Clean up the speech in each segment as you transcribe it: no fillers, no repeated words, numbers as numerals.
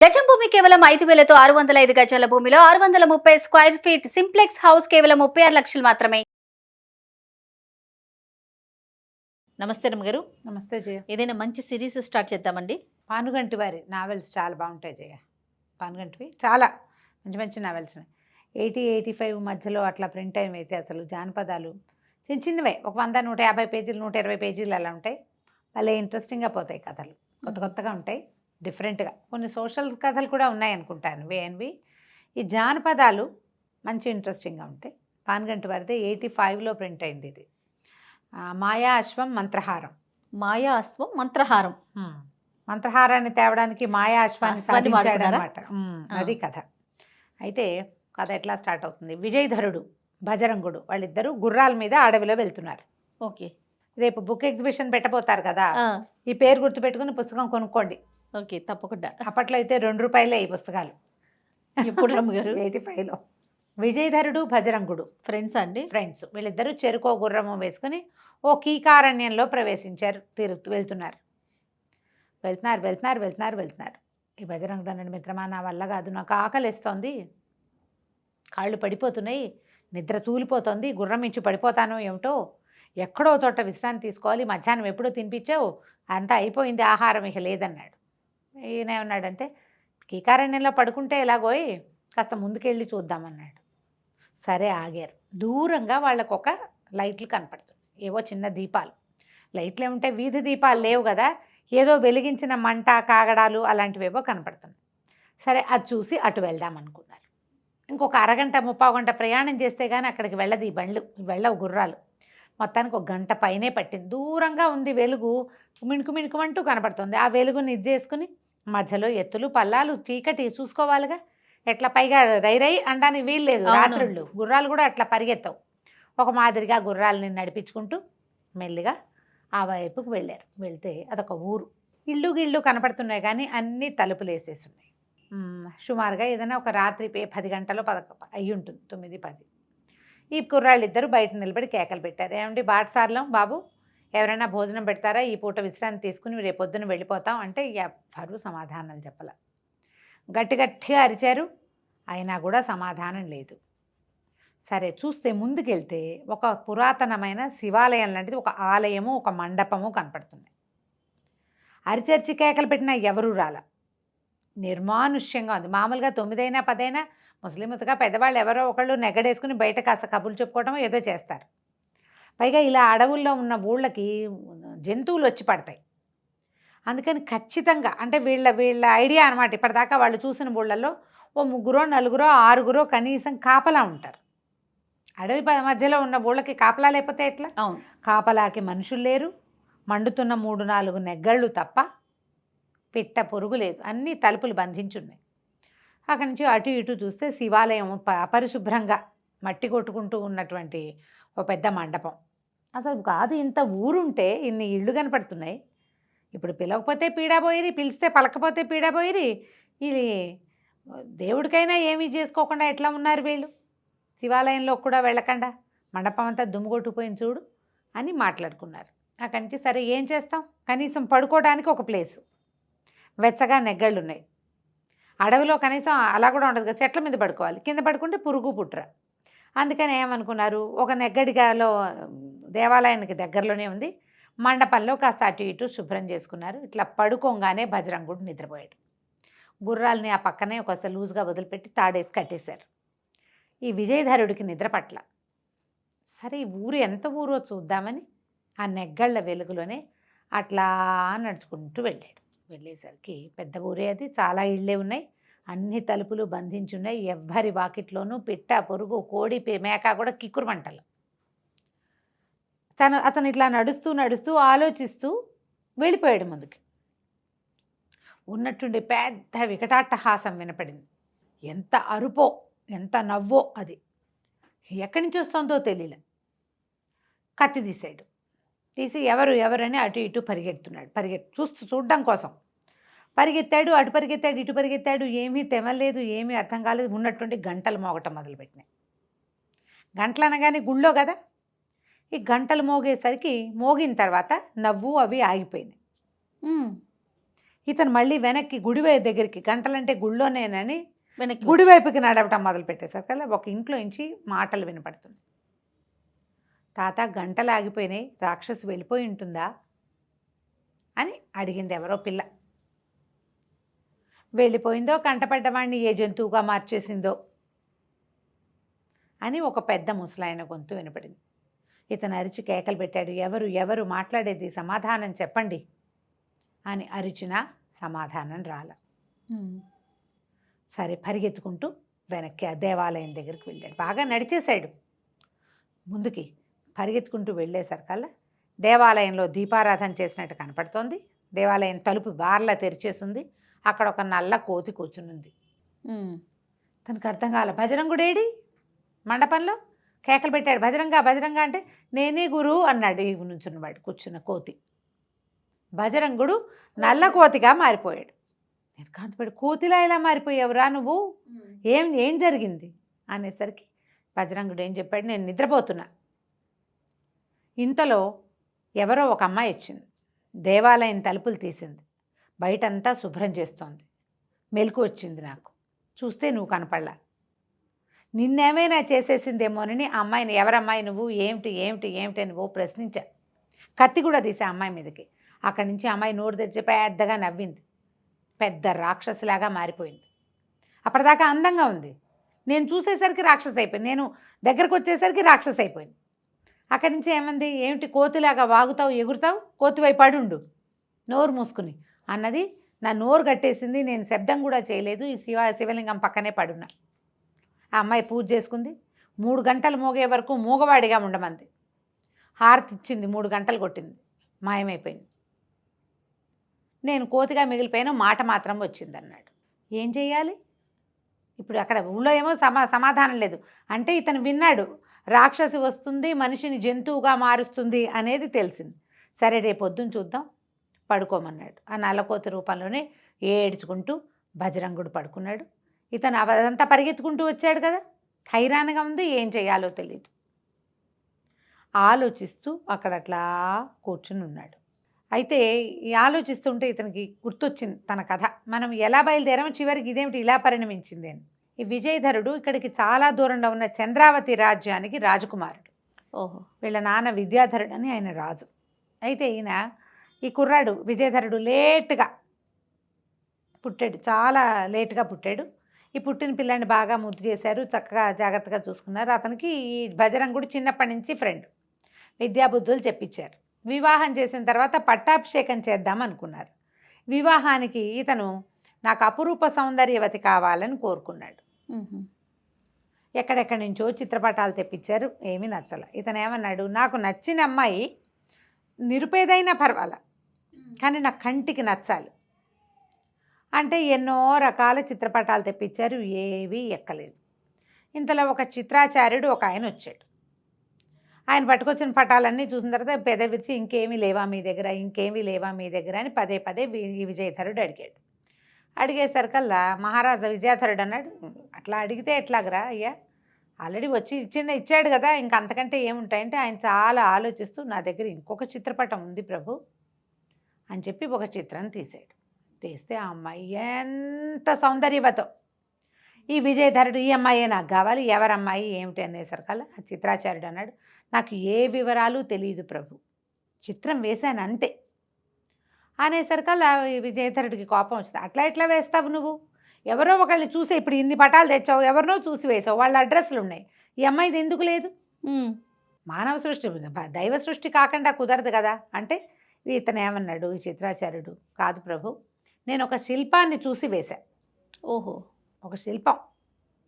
గజం భూమి కేవలం 5,000తో 605 గజాల భూమిలో 630 స్క్వేర్ ఫీట్ సింప్లెక్స్ హౌస్ కేవలం 36 లక్షలు మాత్రమే. నమస్తే రమ్మగారు. నమస్తే జయ. ఏదైనా మంచి సిరీస్ స్టార్ట్ చేద్దామండి. పానుగంటి వారి నావెల్స్ చాలా బాగుంటాయి జయ. పానుగంటివి చాలా మంచి మంచి నావెల్స్ ఉన్నాయి. 80-85 మధ్యలో అట్లా ప్రింట్ అయినవి అయితే అసలు జానపదాలు చిన్న చిన్నవే, ఒక 100-150 పేజీలు 120 పేజీలు అలా ఉంటాయి. భలే ఇంట్రెస్టింగ్గా పోతాయి కథలు, కొత్త కొత్తగా ఉంటాయి, డిఫరెంట్గా. కొన్ని సోషల్ కథలు కూడా ఉన్నాయి అనుకుంటాను వేఎన్వి. ఈ జానపదాలు మంచి ఇంట్రెస్టింగ్గా ఉంటాయి. పానుగంటి వారిది 85లో ప్రింట్ అయింది ఇది. మాయా అశ్వం మంత్రహారం. మాయా అశ్వం మంత్రహారం. మంత్రహారాన్ని తేవడానికి మాయా అశ్వాన్ని అశ్వాన్ని సాధించాడు వాడుకున్నారా? అనమాట. అది కథ. అయితే కథ ఎట్లా స్టార్ట్ అవుతుంది? విజయధరుడు, భజరంగుడు వాళ్ళిద్దరూ గుర్రాల మీద అడవిలో వెళ్తున్నారు. ఓకే. రేపు బుక్ ఎగ్జిబిషన్ పెట్టబోతారు కదా, ఆ, ఈ పేరు గుర్తుపెట్టుకుని పుస్తకం కొనుక్కోండి. ఓకే తప్పకుండా. అప్పట్లో అయితే ₹2 ఈ పుస్తకాలు. ఎప్పుడు రమ్మగారు? 85లో. విజయధరుడు భజరంగుడు ఫ్రెండ్స్ అండి. ఫ్రెండ్స్ వీళ్ళిద్దరూ చెరుకో గుర్రము వేసుకుని ఓ కీకారణ్యంలో ప్రవేశించారు. వెళ్తున్నారు. ఈ భజరంగుడు అన్నాడు, మిత్రమా నా వల్ల కాదు, నాకు ఆకలిస్తోంది, కాళ్ళు పడిపోతున్నాయి, నిద్ర తూలిపోతుంది, గుర్రం ఇచ్చి పడిపోతాను ఏమిటో, ఎక్కడో చోట విశ్రాంతి తీసుకోవాలి, మధ్యాహ్నం ఎప్పుడో తినిపించావు, అంతా అయిపోయింది, ఆహారం ఇక లేదన్నాడు. ఈయన ఏమన్నాడంటే, కీకారణ్యంలో పడుకుంటే ఎలాగోయ్, కాస్త ముందుకెళ్ళి చూద్దామన్నాడు. సరే ఆగారు. దూరంగా వాళ్ళకు ఒక లైట్లు కనపడుతుంది, ఏవో చిన్న దీపాలు. లైట్లు ఏముంటాయి, వీధి దీపాలు లేవు కదా, ఏదో వెలిగించిన మంట కాగడాలు అలాంటివేవో కనపడుతుంది. సరే అది చూసి అటు వెళ్దాం అనుకున్నారు. ఇంకొక అరగంట 30 గంట ప్రయాణం చేస్తే కానీ అక్కడికి వెళ్ళదు ఈ బండ్లు, వెళ్ళవు గుర్రాలు. మొత్తానికి 1 గంట పైనే పట్టింది. దూరంగా ఉంది వెలుగు, మిణుకుమంటూ కనపడుతుంది. ఆ వెలుగుని ఇది చేసుకుని మధ్యలో ఎత్తులు పల్లాలు చీకటి చూసుకోవాలిగా, ఎట్లా పైగా రై అనడానికి వీల్లేదు. రాత్రుళ్ళు గుర్రాలు కూడా అట్లా పరిగెత్తవు. ఒక మాదిరిగా గుర్రాలని నడిపించుకుంటూ మెల్లిగా ఆ వైపుకు వెళ్ళారు. వెళ్తే అదొక ఊరు. ఇళ్ళు కనపడుతున్నాయి కానీ అన్నీ తలుపులు వేసేసి ఉన్నాయి. సుమారుగా ఏదైనా ఒక రాత్రి 10 గంటలో అయ్యి ఉంటుంది, 9-10. ఈ కుర్రాళ్ళు ఇద్దరు బయట నిలబడి కేకలు పెట్టారు. ఏమండి బాటసార్లం బాబు, ఎవరైనా భోజనం పెడతారా, ఈ పూట విశ్రాంతి తీసుకుని రేపొద్దున వెళ్ళిపోతాం అంటే ఎవ్వరూ సమాధానాలు చెప్పాల. గట్టిగా అరిచారు, అయినా కూడా సమాధానం లేదు. సరే చూస్తే ముందుకెళ్తే ఒక పురాతనమైన శివాలయం లాంటిది, ఒక ఆలయము, ఒక మండపము కనపడుతుంది. అరిచర్చి కేకలు పెట్టినా ఎవరూ రాల. నిర్మానుష్యంగా ఉంది. మామూలుగా 9-10 ముస్లింగా పెద్దవాళ్ళు ఎవరో ఒకళ్ళు నెగడేసుకుని బయట కాస్త కబుర్లు చెప్పుకోవటం ఏదో చేస్తారు. పైగా ఇలా అడవుల్లో ఉన్న ఊళ్ళకి జంతువులు వచ్చి పడతాయి. అందుకని ఖచ్చితంగా అంటే వీళ్ళ ఐడియా అనమాట. ఇప్పటిదాకా వాళ్ళు చూసిన ఊళ్ళల్లో ఓ 3-4-6 కనీసం కాపలా ఉంటారు. అడవి మధ్యలో ఉన్న ఊళ్ళకి కాపలా లేకపోతే ఎట్లా? అవును. కాపలాకి మనుషులు లేరు, మండుతున్న 3-4 నెగ్గళ్ళు తప్ప పిట్ట పొరుగు లేదు, అన్నీ తలుపులు బంధించున్నాయి. అక్కడి నుంచి అటు ఇటు చూస్తే శివాలయం అపరిశుభ్రంగా మట్టి కొట్టుకుంటూ ఉన్నటువంటి ఓ పెద్ద మండపం. అసలు కాదు, ఇంత ఊరుంటే ఇన్ని ఇళ్ళు కనపడుతున్నాయి. ఇప్పుడు పిలవకపోతే పీడాపోయిరి, పిలిస్తే పలకపోతే పీడాపోయిరి. ఇది దేవుడికైనా ఏమీ చేసుకోకుండా ఎట్లా ఉన్నారు వీళ్ళు, శివాలయంలో కూడా వెళ్ళకుండా మండపం అంతా దుమ్ము కొట్టుకుపోయింది చూడు అని మాట్లాడుకున్నారు. అక్కడి నుంచి సరే ఏం చేస్తాం, కనీసం పడుకోవడానికి ఒక ప్లేసు, వెచ్చగా నెగ్గళ్ళు ఉన్నాయి. అడవిలో కనీసం అలా కూడా ఉండదు కదా, చెట్ల మీద పడుకోవాలి, కింద పడుకుంటే పురుగు పుట్ర. అందుకని ఏమనుకున్నారు, ఒక నెగ్గడిగాలో దేవాలయానికి దగ్గరలోనే ఉంది మండపంలో కాస్త అటు ఇటు శుభ్రం చేసుకున్నారు. ఇట్లా పడుకోగానే భజరంగుడు నిద్రపోయాడు. గుర్రాలని ఆ పక్కనే ఒకసారి లూజ్గా వదిలిపెట్టి తాడేసి కట్టేశారు. ఈ విజయధరుడికి నిద్ర పట్ల. సరే ఈ ఊరు ఎంత ఊరో చూద్దామని ఆ నెగ్గళ్ళ వెలుగులోనే అట్లా నడుచుకుంటూ వెళ్ళాడు. వెళ్ళేసరికి పెద్ద ఊరే అది, చాలా ఇళ్ళే ఉన్నాయి, అన్ని తలుపులు బంధించున్నాయి, ఎవ్వరి వాకిట్లోనూ పిట్ట పొరుగు కోడి మేక కూడా కిక్కురుమంటలు. అతను ఇట్లా నడుస్తూ ఆలోచిస్తూ వెళ్ళిపోయాడు ముందుకి. ఉన్నట్టుండి పెద్ద వికటాట్టహాసం వినపడింది. ఎంత అరుపో ఎంత నవ్వో అది, ఎక్కడి నుంచి వస్తుందో తెలియలే. కత్తి తీసాడు. తీసి ఎవరని అటు ఇటు పరిగెడుతున్నాడు. చూడడం కోసం పరిగెత్తాడు. అటు పరిగెత్తాడు, ఇటు పరిగెత్తాడు, ఏమీ తెమలేదు, ఏమీ అర్థం కాలేదు. ఉన్నటువంటి గంటలు మోగటం మొదలుపెట్టినాయి. గంటలు అనగానే గుళ్ళో కదా, ఈ గంటలు మోగేసరికి మోగిన తర్వాత నవ్వు అవి ఆగిపోయినాయి. ఇతను మళ్ళీ వెనక్కి గుడివైపు దగ్గరికి, గంటలంటే గుళ్ళోనేనని వెనక్కి గుడి వైపుకి నడవటం మొదలు పెట్టేసరికల్లా ఒక ఇంట్లో నుంచి మాటలు వినపడుతుంది. తాత గంటలు ఆగిపోయినాయి, రాక్షసి వెళ్ళిపోయి ఉంటుందా అని అడిగింది ఎవరో పిల్ల. వెళ్ళిపోయిందో, కంటపడ్డవాడిని ఏ జంతువుగా మార్చేసిందో అని ఒక పెద్ద ముసలాయన గొంతు వినపడింది. ఇతను అరిచి కేకలు పెట్టాడు, ఎవరు ఎవరు మాట్లాడేది, సమాధానం చెప్పండి అని అరిచినా సమాధానం రాల. సరే పరిగెత్తుకుంటూ వెనక్కి ఆ దేవాలయం దగ్గరికి వెళ్ళాడు. బాగా నడిచేశాడు ముందుకి. పరిగెత్తుకుంటూ వెళ్ళేసరికల్లా దేవాలయంలో దీపారాధన చేసినట్టు కనపడుతోంది. దేవాలయం తలుపు బార్లా తెరిచేసింది. అక్కడ ఒక నల్ల కోతి కూర్చునుంది. తనకు అర్థం కాల. బజరంగుడేడి మండపంలో కేకలు పెట్టాడు, బజరంగా బజరంగా అంటే నేనే గురు అన్నాడు ఈ నుంచున్నవాడు కూర్చున్న కోతి. బజరంగుడు నల్ల కోతిగా మారిపోయాడు. నేను కాంతిపడి, కోతిలా ఎలా మారిపోయావురా నువ్వు, ఏం జరిగింది అనేసరికి బజరంగుడు ఏం చెప్పాడు, నేను నిద్రపోతున్నా. ఇంతలో ఎవరో ఒక అమ్మాయి వచ్చింది. దేవాలయం తలుపులు తీసింది. బయటంతా శుభ్రం చేస్తోంది. మెలకు వచ్చింది నాకు. చూస్తే నువ్వు కనపడలా. నిన్నేమైనా చేసేసిందేమోనని ఆ అమ్మాయిని, ఎవరమ్మాయి నువ్వు, ఏమిటి ఏమిటి ఏమిటి అని ప్రశ్నించా. కత్తి కూడా తీసా అమ్మాయి మీదకి. అక్కడి నుంచి అమ్మాయి నోరు తెరిచి పెద్దగా నవ్వింది. పెద్ద రాక్షసిలాగా మారిపోయింది. అప్పటిదాకా అందంగా ఉంది. నేను చూసేసరికి రాక్షసి అయిపోయింది. నేను దగ్గరకు వచ్చేసరికి రాక్షసి అయిపోయింది. అక్కడి నుంచి ఏమంది, ఏమిటి కోతిలాగా వాగుతావు, ఎగురుతావు, కోతివైపు పడుండు నోరు మూసుకుని అన్నది. నా నోరు కట్టేసింది. నేను శబ్దం కూడా చేయలేదు. ఈ శివలింగం పక్కనే పడున్నా. ఆ అమ్మాయి పూజ చేసుకుంది. 3 గంటలు మోగే వరకు మూగవాడిగా ఉండమంది. హారతి ఇచ్చింది. 3 గంటలు కొట్టింది. మాయమైపోయింది. నేను కోతిగా మిగిలిపోయాను, మాట మాత్రం వచ్చిందన్నాడు. ఏం చెయ్యాలి ఇప్పుడు? అక్కడ ఊళ్ళో ఏమో సమాధానం లేదు. అంటే ఇతను విన్నాడు, రాక్షసి వస్తుంది, మనిషిని జంతువుగా మారుస్తుంది అనేది తెలిసింది. సరే రేపు పొద్దున్న చూద్దాం, పడుకోమన్నాడు. ఆ నల్లకోతి రూపంలోనే ఏడ్చుకుంటూ బజరంగుడు పడుకున్నాడు. ఇతను అదంతా పరిగెత్తుకుంటూ వచ్చాడు కదా, హైరాణగా ఉంది, ఏం చేయాలో తెలియదు. ఆలోచిస్తూ అక్కడ అట్లా కూర్చుని ఉన్నాడు. అయితే ఈ ఆలోచిస్తుంటే ఇతనికి గుర్తొచ్చింది తన కథ. మనం ఎలా బయలుదేరామో చివరికి ఇదేమిటి ఇలా పరిణమించింది అని. ఈ విజయధరుడు ఇక్కడికి చాలా దూరంలో ఉన్న చంద్రావతి రాజ్యానికి రాజకుమారుడు. ఓహో. వీళ్ళ నాన్న విద్యాధరుడు అని ఆయన రాజు. అయితే ఈయన ఈ కుర్రాడు విజయధరుడు లేటుగా పుట్టాడు, చాలా లేటుగా పుట్టాడు. ఈ పుట్టిన పిల్లాన్ని బాగా ముద్దు చేశారు, చక్కగా జాగ్రత్తగా చూసుకున్నారు. అతనికి ఈ బజరంగుడు చిన్నప్పటి నుంచి ఫ్రెండ్. విద్యాబుద్ధులు చెప్పించారు. వివాహం చేసిన తర్వాత పట్టాభిషేకం చేద్దాం అనుకున్నారు. వివాహానికి ఇతను నాకు అపురూప సౌందర్యవతి కావాలని కోరుకున్నాడు. ఎక్కడెక్కడి నుంచో చిత్రపటాలు తెప్పించారు, ఏమీ నచ్చల. ఇతను ఏమన్నాడు, నాకు నచ్చిన అమ్మాయి నిరుపేదైనా పర్వాలా, కానీ నా కంటికి నచ్చాలి అంటే ఎన్నో రకాల చిత్రపటాలు తెప్పించారు, ఏవీ ఎక్కలేదు. ఇంతలో ఒక చిత్రాచార్యుడు ఒక ఆయన వచ్చాడు. ఆయన పట్టుకొచ్చిన పటాలన్నీ చూసిన తర్వాత పెదవిరిచి, ఇంకేమీ లేవా మీ దగ్గర, ఇంకేమీ లేవా మీ దగ్గర అని పదే పదే విజయధరుడు అడిగాడు. అడిగేసరికల్లా మహారాజా విజయధరుడు అన్నాడు, అట్లా అడిగితే ఎట్లాగరా అయ్యా, ఆల్రెడీ వచ్చి ఇచ్చాడు కదా, ఇంక అంతకంటే ఏముంటాయంటే ఆయన చాలా ఆలోచిస్తూ, నా దగ్గర ఇంకొక చిత్రపటం ఉంది ప్రభు అని చెప్పి ఒక చిత్రం తీసాడు. తీస్తే ఆ అమ్మాయి ఎంత సౌందర్యవతో. ఈ విజయధరుడు, ఈ అమ్మాయే నాకు కావాలి, ఎవరమ్మాయి ఏమిటి అనేసరికల్లా ఆ చిత్రాచార్యుడు అన్నాడు, నాకు ఏ వివరాలు తెలియదు ప్రభు, చిత్రం వేశాను అంతే అనేసరికల్లా విజయధరుడికి కోపం వచ్చింది. అట్లా ఎట్లా వేస్తావు నువ్వు, ఎవరో ఒకళ్ళని చూసే, ఇప్పుడు ఇన్ని పటాలు తెచ్చావు, ఎవరినో చూసి వేసావు, వాళ్ళ అడ్రస్లు ఉన్నాయి, ఈ అమ్మాయిది ఎందుకు లేదు? మానవ సృష్టి, దైవ సృష్టి కాకుండా కుదరదు కదా అంటే ఇతను ఏమన్నాడు ఈ చిత్రాచార్యుడు, కాదు ప్రభు, నేను ఒక శిల్పాన్ని చూసి వేశా. ఓహో. ఒక శిల్పం,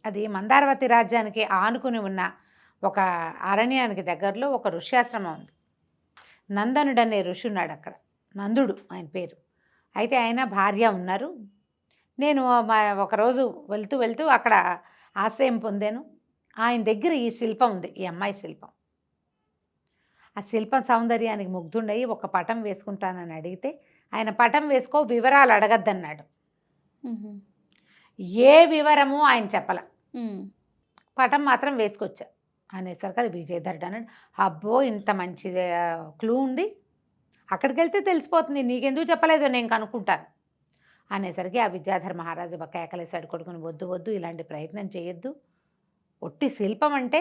అది మందారవతి రాజ్యానికి ఆనుకుని ఉన్న ఒక అరణ్యానికి దగ్గరలో ఒక ఋష్యాశ్రమం ఉంది. నందనుడు అనే ఋషి ఉన్నాడు అక్కడ, నందుడు ఆయన పేరు. అయితే ఆయన భార్య ఉన్నారు. నేను ఒకరోజు వెళ్తూ అక్కడ ఆశ్రయం పొందాను. ఆయన దగ్గర ఈ శిల్పం ఉంది, ఈ అమ్మాయి శిల్పం. ఆ శిల్పం సౌందర్యానికి ముగ్ధుండయి ఒక పటం వేసుకుంటానని అడిగితే ఆయన పటం వేసుకో, వివరాలు అడగద్దన్నాడు. ఏ వివరము ఆయన చెప్పల, పటం మాత్రం వేసుకొచ్చా అనేసరికి అది విజయధరుడు అన్నాడు, అబ్బో ఇంత మంచి క్లూ ఉంది, అక్కడికి వెళ్తే తెలిసిపోతుంది, నీకెందుకు చెప్పలేదు నేను కనుక్కుంటాను అనేసరికి ఆ విద్యాధర మహారాజు కేకలేసాడు కొడుకుని, వద్దు వద్దు ఇలాంటి ప్రయత్నం చేయొద్దు. ఒట్టి శిల్పం అంటే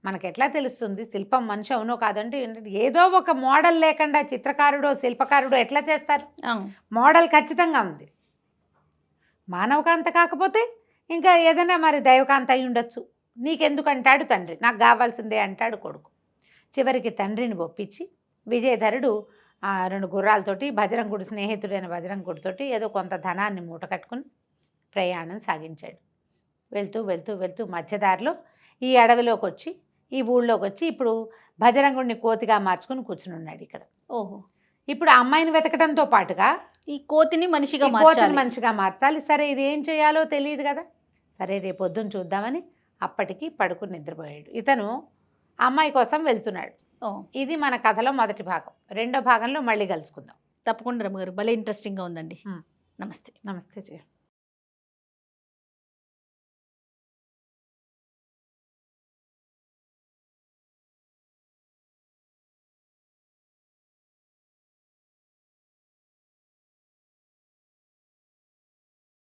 మనకు ఎట్లా తెలుస్తుంది శిల్పం మనిషి అవునో కాదంటే ఏంటంటే ఏదో ఒక మోడల్ లేకుండా చిత్రకారుడో శిల్పకారుడో ఎట్లా చేస్తారు? మోడల్ ఖచ్చితంగా ఉంది. మానవకాంత కాకపోతే ఇంకా ఏదైనా మరి దైవకాంత అయి ఉండొచ్చు. నీకెందుకు అంటాడు తండ్రి, నాకు కావాల్సిందే అంటాడు కొడుకు. చివరికి తండ్రిని ఒప్పించి విజయధరుడు 2 గుర్రాలతోటి బజరంగుడు స్నేహితుడైన బజరంగుడితోటి ఏదో కొంత ధనాన్ని మూట కట్టుకుని ప్రయాణం సాగించాడు. వెళ్తూ వెళ్తూ వెళ్తూ మధ్యదారిలో ఈ అడవిలోకి వచ్చి ఈ ఊళ్ళోకి వచ్చి ఇప్పుడు బజరంగుడిని కోతిగా మార్చుకుని కూర్చుని ఉన్నాడు ఇక్కడ. ఓహో, ఇప్పుడు ఆ అమ్మాయిని వెతకడంతో పాటుగా ఈ కోతిని మనిషిగా మనిషిగా మార్చాలి. సరే ఇది ఏం చేయాలో తెలియదు కదా, సరే రేపు పొద్దున్న చూద్దామని అప్పటికి పడుకుని నిద్రపోయాడు. ఇతను అమ్మాయి కోసం వెళ్తున్నాడు. ఇది మన కథలో మొదటి భాగం. రెండో భాగంలో మళ్ళీ కలుసుకుందాం. తప్పకుండా రమ్మగారు, భలే ఇంట్రెస్టింగ్గా ఉందండి. నమస్తే. నమస్తే.